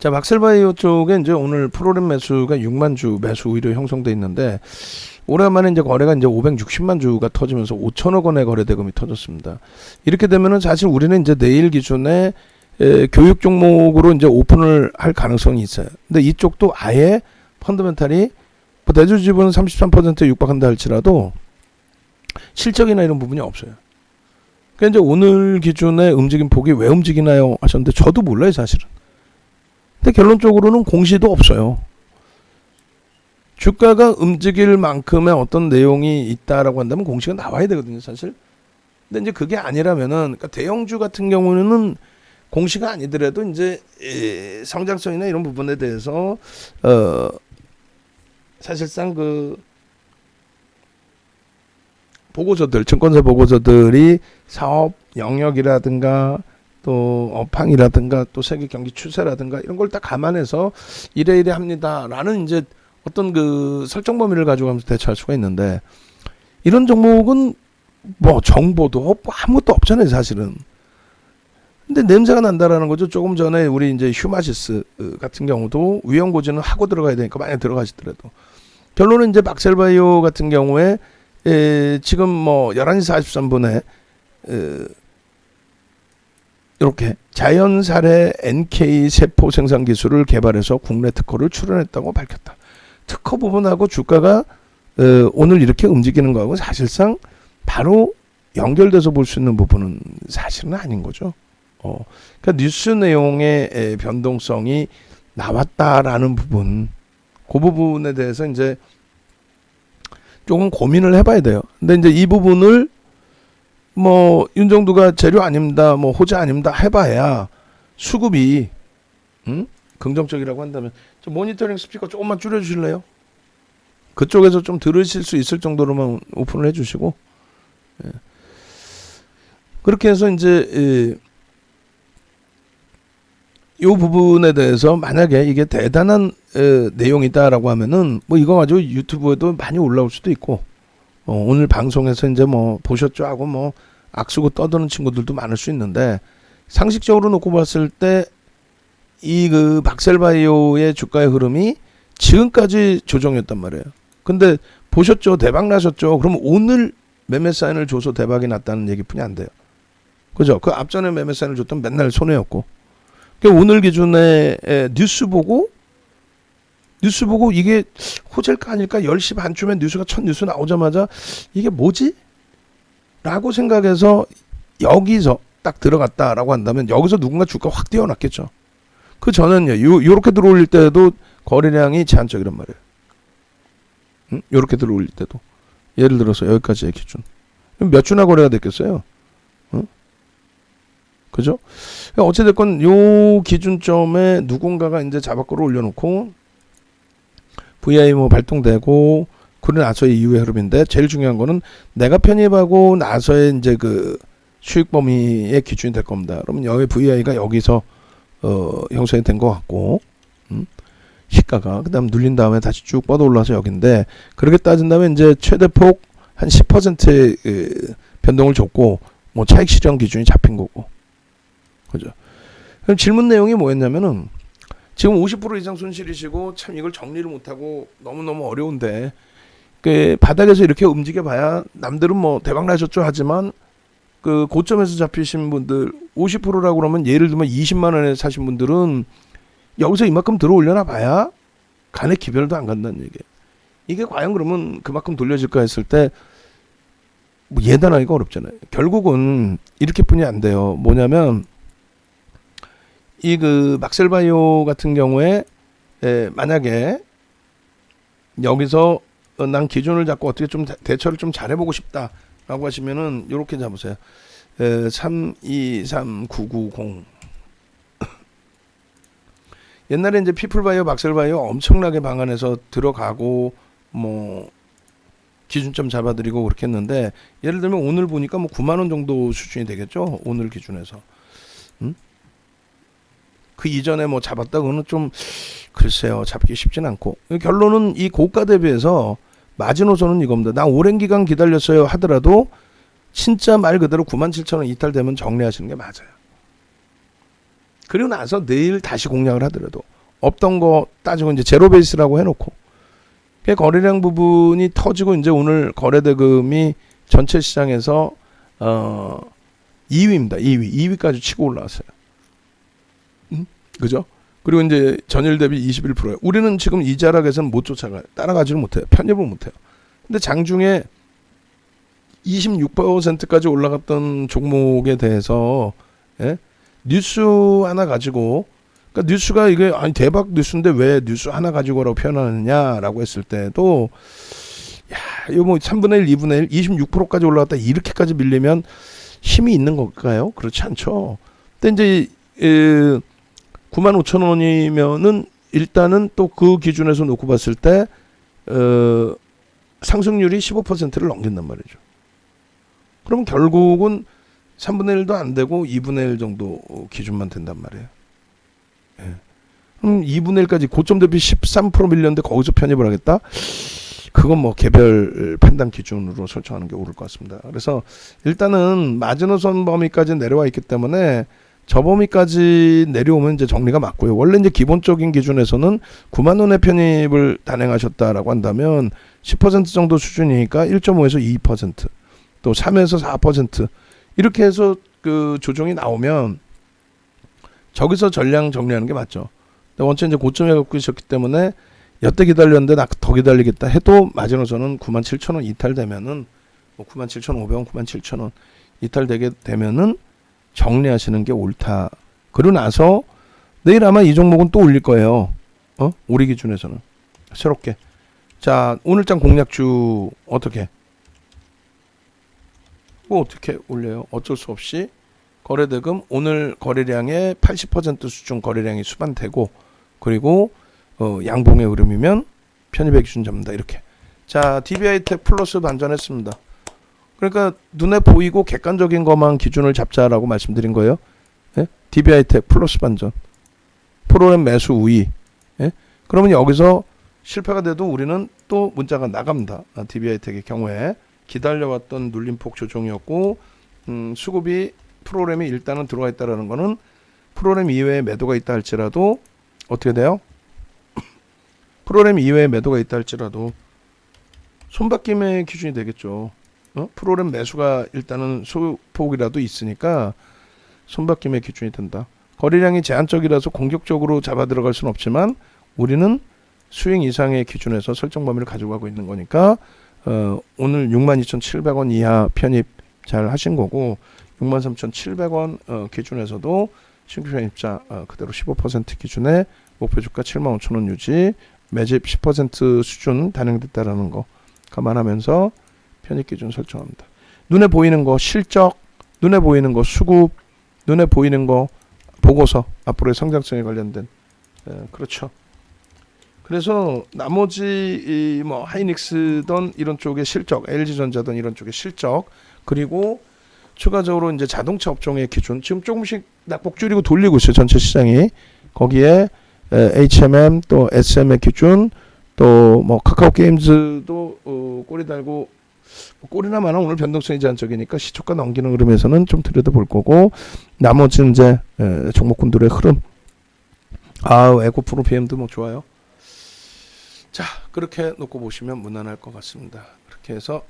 자, 막셀바이오 쪽에 이제 오늘 프로그램 매수가 6만 주 매수 우위로 형성돼 있는데 오랜만에 이제 거래가 이제 560만 주가 터지면서 5천억 원의 거래 대금이 터졌습니다. 이렇게 되면은 사실 우리는 이제 내일 기준에 교육 종목으로 이제 오픈을 할 가능성이 있어요. 근데 이쪽도 아예 펀더멘탈이 뭐 대주 지분은 33%에 육박한다 할지라도 실적이나 이런 부분이 없어요. 그러니까 이제 오늘 기준에 움직임 폭이 왜 움직이나요 하셨는데 저도 몰라요, 사실은. 근데 결론적으로는 공시도 없어요. 주가가 움직일 만큼의 어떤 내용이 있다라고 한다면 공시가 나와야 되거든요, 사실. 근데 이제 그게 아니라면은, 그러니까 대형주 같은 경우는 공시가 아니더라도 이제 성장성이나 이런 부분에 대해서 사실상 그 보고서들, 증권사 보고서들이 사업 영역이라든가 또 업황이라든가 또 세계 경기 추세라든가 이런 걸 다 감안해서 이래 합니다라는 이제 어떤 그 설정 범위를 가져가면서 대처할 수가 있는데 이런 종목은 뭐 정보도 없고 아무것도 없잖아요, 사실은. 근데 냄새가 난다라는 거죠. 조금 전에 우리 이제 휴마시스 같은 경우도 위험 고지는 하고 들어가야 되니까 만약 들어가시더라도 결론은 이제 막셀바이오 같은 경우에 지금 뭐 11시 43분에 이렇게 자연살해 NK 세포 생산 기술을 개발해서 국내 특허를 출원했다고 밝혔다. 특허 부분하고 주가가 오늘 이렇게 움직이는 거하고 사실상 바로 연결돼서 볼 수 있는 부분은 사실은 아닌 거죠. 그러니까 뉴스 내용의 변동성이 나왔다라는 부분, 그 부분에 대해서 이제 조금 고민을 해봐야 돼요. 근데 이제 이 부분을 뭐 윤정두가 재료 아닙니다, 뭐 호재 아닙니다 해봐야 수급이 긍정적이라고 한다면 좀 모니터링 스피커 조금만 줄여주실래요? 그쪽에서 좀 들으실 수 있을 정도로만 오픈을 해주시고 그렇게 해서 이제 이 부분에 대해서 만약에 이게 대단한 내용이다라고 하면은 뭐 이거 가지고 유튜브에도 많이 올라올 수도 있고 오늘 방송에서 이제 뭐 보셨죠 하고 뭐 악수고 떠드는 친구들도 많을 수 있는데 상식적으로 놓고 봤을 때 이 그 막셀바이오의 주가의 흐름이 지금까지 조정이었단 말이에요. 근데 보셨죠? 대박 나셨죠? 그럼 오늘 매매 사인을 줘서 대박이 났다는 얘기뿐이 안 돼요. 그죠? 그 앞전에 매매 사인을 줬던 맨날 손해였고. 그러니까 오늘 기준에 뉴스 보고 이게 호재일까 아닐까 10시 반쯤에 뉴스가 첫 뉴스 나오자마자 이게 뭐지? 라고 생각해서 여기서 딱 들어갔다라고 한다면 여기서 누군가 주가 확 뛰어났겠죠. 그 전에는요. 요렇게 들어올릴 때도 거래량이 제한적이란 말이에요. 응? 요렇게 들어올릴 때도. 예를 들어서 여기까지의 기준. 몇 주나 거래가 됐겠어요? 응? 그죠? 어찌됐건 요 기준점에 누군가가 이제 자박거를 올려놓고 VI 뭐 발동되고 그러고 나서의 이후의 흐름인데 제일 중요한 거는 내가 편입하고 나서의 이제 그 수익 범위의 기준이 될 겁니다. 그러면 여기 VI가 여기서 형성이 된 것 같고 시가가 그다음 눌린 다음에 다시 쭉 뻗어 올라서 여기인데 그렇게 따진다면 이제 최대폭 한 10%의 변동을 줬고 뭐 차익 실현 기준이 잡힌 거고 그죠? 그럼 질문 내용이 뭐였냐면은 지금 50% 이상 손실이시고 참 이걸 정리를 못하고 너무너무 어려운데 그 바닥에서 이렇게 움직여봐야 남들은 뭐 대박 나셨죠 하지만 그 고점에서 잡히신 분들 50%라고 그러면 예를 들면 20만 원에 사신 분들은 여기서 이만큼 들어 올려놔 봐야 간의 기별도 안 간다는 얘기예요. 이게 과연 그러면 그만큼 돌려질까 했을 때 뭐 예단하기가 어렵잖아요. 결국은 이렇게뿐이 안 돼요. 뭐냐면 이 그 막셀바이오 같은 경우에 만약에 여기서 난 기준을 잡고 어떻게 좀 대처를 좀 잘해보고 싶다라고 하시면은 이렇게 잡으세요. 323990 옛날에 이제 피플바이오, 막셀바이오 엄청나게 방안해서 들어가고 뭐 기준점 잡아드리고 그렇게 했는데 예를 들면 오늘 보니까 뭐 9만 원 정도 수준이 되겠죠. 오늘 기준에서. 그 이전에 뭐 잡았다고는 좀 글쎄요 잡기 쉽진 않고 결론은 이 고가 대비해서 마지노선은 이겁니다. 나 오랜 기간 기다렸어요 하더라도 진짜 말 그대로 97,000원 이탈되면 정리하시는 게 맞아요. 그리고 나서 내일 다시 공략을 하더라도 없던 거 따지고 이제 제로 베이스라고 해놓고 거래량 부분이 터지고 이제 오늘 거래대금이 전체 시장에서 2위입니다. 2위까지 치고 올라왔어요. 그죠? 그리고 이제 전일 대비 21%예요. 우리는 지금 이 자락에서는 못 쫓아가요. 따라가지를 못해요. 편입을 못해요. 근데 장중에 26%까지 올라갔던 종목에 대해서 뉴스 하나 가지고, 그러니까 뉴스가 이게 아니 대박 뉴스인데 왜 뉴스 하나 가지고라고 표현하느냐라고 했을 때도 야, 이거 뭐 3분의 1, 2분의 1, 26%까지 올라갔다 이렇게까지 밀리면 힘이 있는 걸까요? 그렇지 않죠. 근데 이제 95,000원이면은 일단은 또 그 기준에서 놓고 봤을 때 상승률이 15%를 넘긴단 말이죠. 그럼 결국은 3분의 1도 안 되고 2분의 1 정도 기준만 된단 말이에요. 예. 그럼 2분의 1까지 고점 대비 13% 밀렸는데 거기서 편입을 하겠다? 그건 뭐 개별 판단 기준으로 설정하는 게 옳을 것 같습니다. 그래서 일단은 마지노선 범위까지 내려와 있기 때문에 저 범위까지 내려오면 이제 정리가 맞고요. 원래 이제 기본적인 기준에서는 9만 원의 편입을 단행하셨다라고 한다면 10% 정도 수준이니까 1.5에서 2%, 또 3에서 4% 이렇게 해서 그 조정이 나오면 저기서 전량 정리하는 게 맞죠. 근데 원체 이제 고점에 갖고 있었기 때문에 여태 기다렸는데 나 더 기다리겠다 해도 마지노선은 97,000원 이탈되면은 뭐 97,500원, 97,000원 이탈되게 되면은 정리하시는 게 옳다. 그러고 나서 내일 아마 이 종목은 또 올릴 거예요. 우리 기준에서는 새롭게. 자, 오늘장 공략주 어떻게? 뭐 어떻게 올려요? 어쩔 수 없이 거래대금 오늘 거래량의 80% 수준 거래량이 수반되고, 그리고 양봉의 흐름이면 편입의 기준 잡는다. 이렇게. 자, DBI텍 플러스 반전했습니다. 그러니까 눈에 보이고 객관적인 것만 기준을 잡자라고 말씀드린 거예요. 예? DBI텍 플러스 반전. 프로그램 매수 우위. 예? 그러면 여기서 실패가 돼도 우리는 또 문자가 나갑니다. DBI텍의 경우에 기다려왔던 눌림폭 조정이었고, 수급이 프로그램이 일단은 들어와 있다라는 거는 프로그램 이외에 매도가 있다 할지라도 어떻게 돼요? 프로그램 이외에 매도가 있다 할지라도 손바뀜의 기준이 되겠죠. 프로그램 매수가 일단은 소폭이라도 있으니까 손바뀜의 기준이 된다. 거래량이 제한적이라서 공격적으로 잡아 들어갈 수는 없지만 우리는 수익 이상의 기준에서 설정 범위를 가지고 가고 있는 거니까 오늘 62,700원 이하 편입 잘 하신 거고, 63,700원 기준에서도 신규 편입자 그대로 15% 기준에 목표 주가 75,000원 유지, 매집 10% 수준 단행됐다라는 거 감안하면서 편입 기준 설정합니다. 눈에 보이는 거 실적, 눈에 보이는 거 수급, 눈에 보이는 거 보고서, 앞으로의 성장성에 관련된 그렇죠. 그래서 나머지 뭐 하이닉스든 이런 쪽의 실적, LG전자든 이런 쪽의 실적, 그리고 추가적으로 이제 자동차 업종의 기준 지금 조금씩 낙폭 줄이고 돌리고 있어요. 전체 시장이. 거기에 HMM 또 SM의 기준, 또 뭐 카카오 게임즈도 꼬리 달고, 꼬리나 마나 오늘 변동성이 제한적이니까 시초가 넘기는 흐름에서는 좀 들여다볼 거고, 나머지 이제 종목군들의 흐름. 에코프로 BM도 뭐 좋아요. 자, 그렇게 놓고 보시면 무난할 것 같습니다. 그렇게 해서